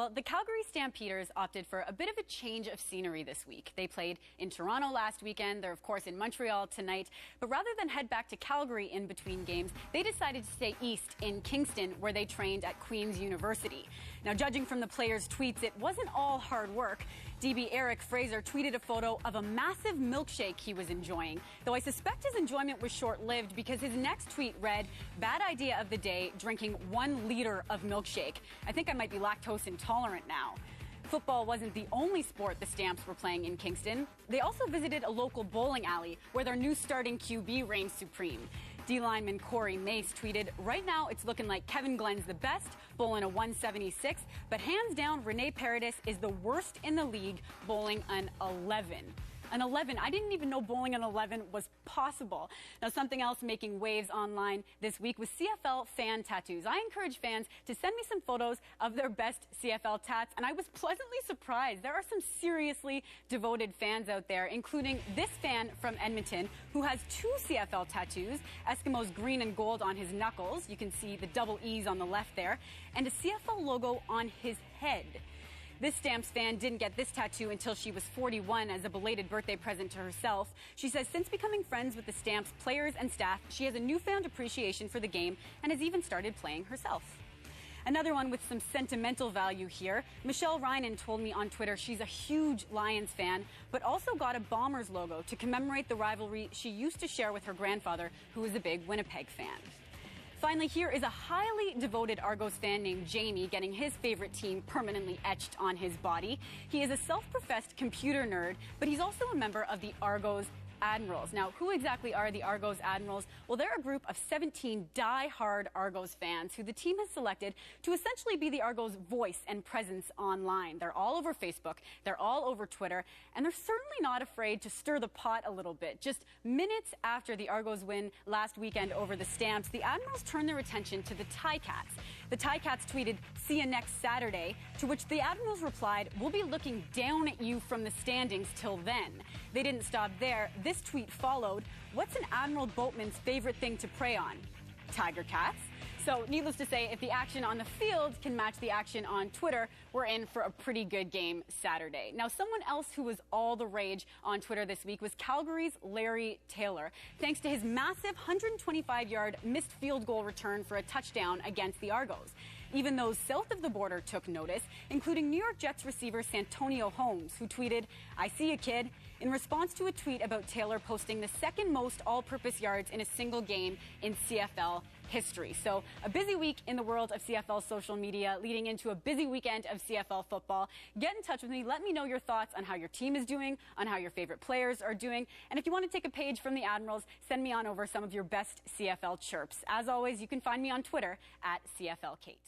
Well, the Calgary Stampeders opted for a bit of a change of scenery this week. They played in Toronto last weekend. They're, of course, in Montreal tonight. But rather than head back to Calgary in between games, they decided to stay east in Kingston, where they trained at Queen's University. Now, judging from the players' tweets, it wasn't all hard work. DB Eric FRASER tweeted a photo of a massive milkshake he was enjoying, though I suspect his enjoyment was short-lived because his next tweet read, "Bad idea of the day, drinking 1 liter of milkshake. I think I might be lactose intolerant now." Football wasn't the only sport the Stamps were playing in Kingston. They also visited a local bowling alley where their new starting QB reigned supreme. D-lineman Corey MACE tweeted, "Right now it's looking like Kevin Glenn's the best, bowling a 176, but hands down Rene Paredes is the worst in the league, bowling an 11. An 11. I didn't even know bowling an 11 was possible. Now, something else making waves online this week was CFL fan tattoos. I encourage fans to send me some photos of their best CFL tats, and I was pleasantly surprised. There are some seriously devoted fans out there, including this fan from Edmonton who has 2 CFL tattoos, Eskimos green and gold on his knuckles. You can see the double E's on the left there, and a CFL logo on his head. This Stamps fan didn't get this tattoo until she was 41 as a belated birthday present to herself. She says since becoming friends with the Stamps players and staff, she has a newfound appreciation for the game and has even started playing herself. Another one with some sentimental value here. Michelle Rynan told me on Twitter she's a huge Lions fan, but also got a Bombers logo to commemorate the rivalry she used to share with her grandfather, who was a big Winnipeg fan. Finally, here is a highly devoted Argos fan named Jamie getting his favorite team permanently etched on his body. He is a self-professed computer nerd, but he's also a member of the Argos Admirals. Now, who exactly are the Argos Admirals? Well, they're a group of 17 die-hard Argos fans who the team has selected to essentially be the Argos voice and presence online. They're all over Facebook, they're all over Twitter, and they're certainly not afraid to stir the pot a little bit. Just minutes after the Argos win last weekend over the Stamps, the Admirals turned their attention to the Ticats. The Ticats tweeted, "See you next Saturday," to which the Admirals replied, "We'll be looking down at you from the standings till then." They didn't stop there. This tweet followed, "What's an Admiral boatman's favorite thing to prey on? Tiger cats?" So needless to say, if the action on the field can match the action on Twitter, we're in for a pretty good game Saturday. Now, someone else who was all the rage on Twitter this week was Calgary's Larry Taylor, thanks to his massive 125-yard missed field goal return for a touchdown against the Argos. Even those south of the border took notice, including New York Jets receiver Santonio Holmes, who tweeted, "I see you, kid," in response to a tweet about Taylor posting the second most all-purpose yards in a single game in CFL history. So a busy week in the world of CFL social media leading into a busy weekend of CFL football. Get in touch with me. Let me know your thoughts on how your team is doing, on how your favorite players are doing. And if you want to take a page from the Admirals, send me on over some of your best CFL chirps. As always, you can find me on Twitter at CFL Kate.